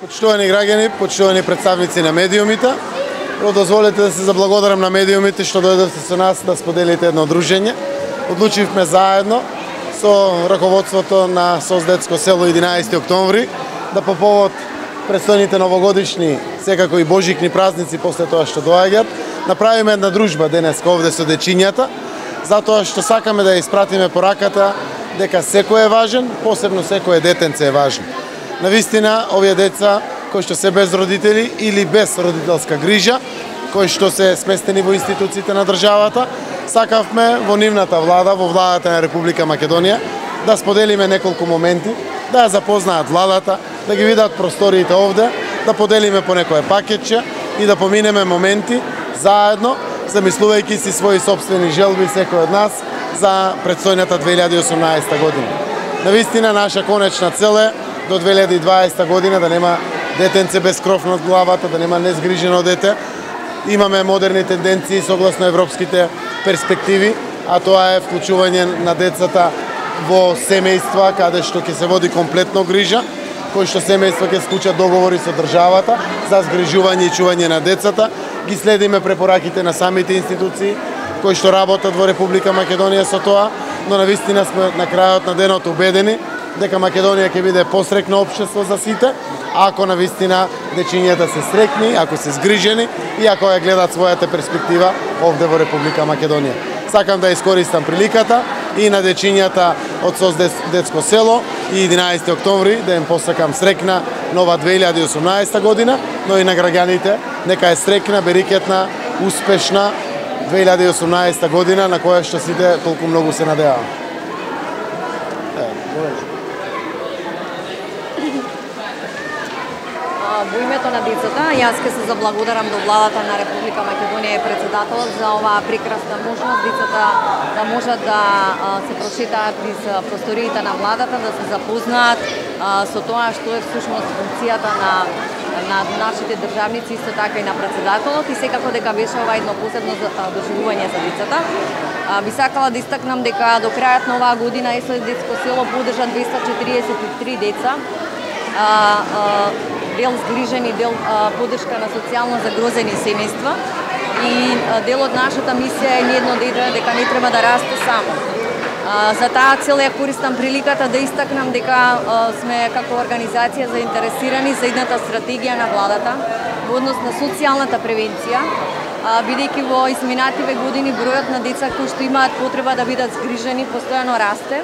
Почитувани граѓани, почитувани представници на медиумите, дозволете да се заблагодарам на медиумите што дојдовте со нас да споделите едно дружење. Одлучивме заедно со раководството на СОС Детско село 11 октомври да по повод предстојните новогодишни, секако и божикни празници после тоа што доаѓаат, направиме една дружба денеска овде со дечињата, затоа што сакаме да испратиме пораката дека секој е важен, посебно секое детенце е важно. Навистина, овие деца кои што се без родители или без родителска грижа, кои што се сместени во институциите на државата, сакавме во нивната влада, во владата на Република Македонија, да споделиме неколку моменти, да ја запознаат владата, да ги видат просториите овде, да поделиме по некое пакетче и да поминеме моменти заедно, замислувајќи си своји сопствени желби секој од нас за предстојната 2018 година. Навистина, наша конечна цел е до 2020 година да нема детенце без кров над главата, да нема незгрижено дете. Имаме модерни тенденции согласно европските перспективи, а тоа е вклучување на децата во семејства каде што ќе се води комплетно грижа, кои што семејства ќе склучат договори со државата за згрижување и чување на децата. Ги следиме препораките на самите институции кои што работат во Република Македонија со тоа, но навистина сме на крајот на денот убедени дека Македонија ќе биде посрекно општество за сите, ако навистина дечињата се срекни, ако се згрижени и ако ја гледат својата перспектива овде во Република Македонија. Сакам да искористам приликата и на дечињата од СОС Детско село и 11 октомври да им посакам срекна нова 2018 година, но и на граѓаните нека е срекна, берикетна, успешна 2018 година на која што сите толку многу се надеваме. Во името на децата, јас ке се заблагодарам до владата на Република Македонија и председателот за оваа прекрасна можност децата да можат да се прошетаат низ просториите на владата, да се запознаат со тоа што е всушност функцијата на нашите државници, исто така и на председателот, и секако дека беше ова едно посебно доживување за децата. Би сакала да истакнам дека до крајот на оваа година СОС Детско село поддржа 243 деца, дел згрижени, дел поддршка на социјално загрозени семејства, и дел од нашата мисија е ниедно дете дека не треба да расте само. За таа цел ја користам приликата да истакнам дека сме како организација заинтересирани за едната стратегија на владата во однос на социјалната превенција, бидејќи во изминативе години бројот на деца кои што имаат потреба да бидат згрижени постојано расте,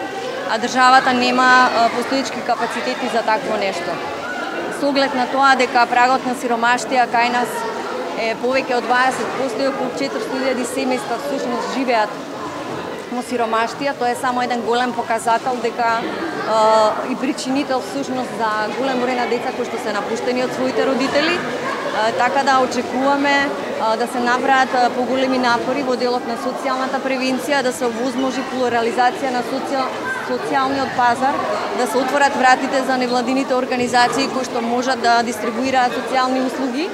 а државата нема постоечки капацитети за такво нешто. Со оглед на тоа дека прагот на сиромаштија кај нас е повеќе од 20%, околу 400.000 семејства всушност живеат во сиромаштија, тоа е само еден голем показател дека и причинител всушност за голем број на деца кои што се напуштени од своите родители, така да очекуваме да се направат поголеми напори во делот на социјалната превенција, да се овозможи плурализација на социјалниот пазар, да се отворат вратите за невладините организации кои што можат да дистрибуираат социјални услуги,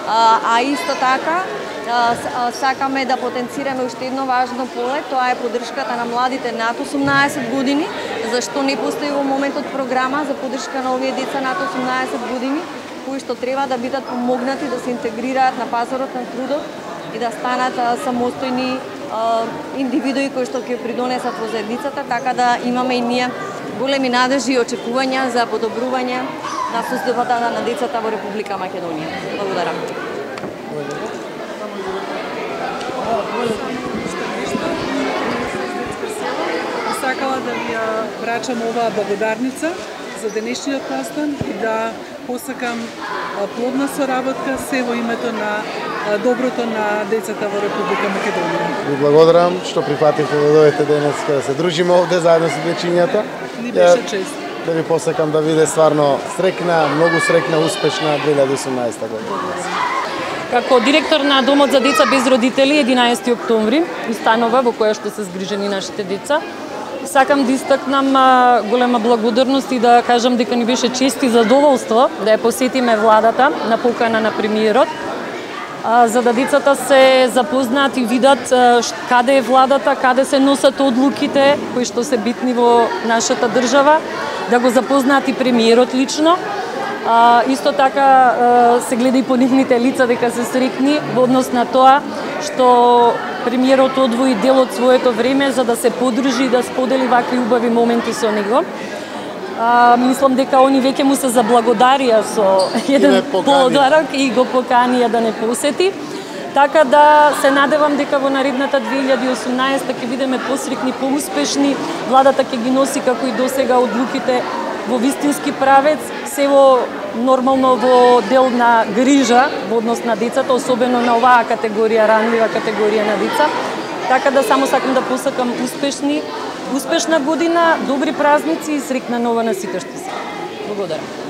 а исто така сакаме да потенцираме уште едно важно поле, тоа е поддршката на младите над 18 години, зашто не постои во моментот програма за поддршка на овие деца над 18 години, кои што треба да бидат помогнати да се интегрираат на пазарот на трудот и да станат самостојни индивидуи кои што ќе придонесат во заедницата, така да имаме и ние големи надежи и очекувања за подобрување на состојбата на децата во Република Македонија. Благодарам. Сакала да ви ја врачам оваа благодарница за денешниот настан и да посакам плодна соработка се во името на доброто на децата во Република Македонија. Ви благодарам што прифативте да дојдете денес да се дружиме овде заедно со дечињата. Ни беше чест. Да ви посакам да биде стварно срекна, многу срекна, успешна 2018 година. Како директор на Домот за деца без родители 11 октомври, установа во која што се згрижени нашите деца, сакам да истакнам голема благодарност и да кажам дека ни беше чест и задоволство да ја посетиме владата на покана на премиерот, за да децата се запознаат и видат каде е владата, каде се носат одлуките кои што се битни во нашата држава, да го запознаат и премиерот лично, Исто така се гледа и по нивните лица дека се среќни во однос на тоа што премиерот одвои дел од своето време за да се подружи и да сподели вакви убави моменти со него. Мислам дека они веќе му се заблагодарија со еден подарок и го поканија да не посети. Така да се надевам дека во наредната 2018 ќе бидеме посрекни, поуспешни, владата ќе ги носи како и досега одлуките во вистински правец, се во нормално во дел на грижа во однос на децата, особено на оваа категорија, ранлива категорија на деца. Така да само сакам да посакам успешна година, добри празници и среќна нова на сите што се. Благодарам.